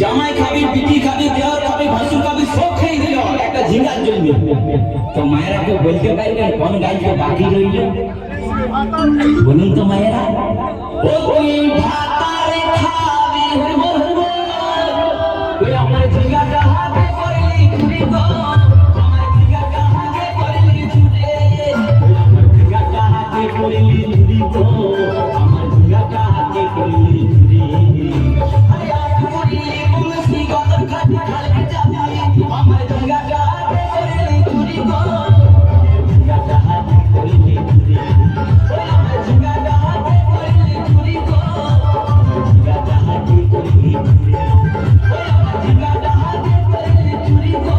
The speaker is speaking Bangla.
জামাই খাবি, পিটি খাবি, দেওয়ার খাবি, ভাসুর খাবি, সব খেয়ে দিল একটা ঝিঙ্গার জন্য। তো মায়েরা কেউ বলতে পারবেন কোন গাছটা বাকি রইল? বলুন তো মায়েরা। ও তুই ভাতারে খাবি তুই আমার ঝিঙ্গাটা হাতে করলি চুরি গো, আমার ঝিঙ্গাটা হাতে করলি চুরি, আমার ঝিঙ্গাটা হাতে করলি চুরি গো, আমার ঝিঙ্গাটা হাতে করলি চুরি। আমার ঝিঙ্গাটা হাতে করলি চুরি গো, ঝিঙ্গাটা হাতে করলি চুরি, আমার ঝিঙ্গাটা হাতে করলি চুরি গো, ঝিঙ্গাটা হাতে করলি চুরি, আমার ঝিঙ্গাটা হাতে করলি চুরি গো।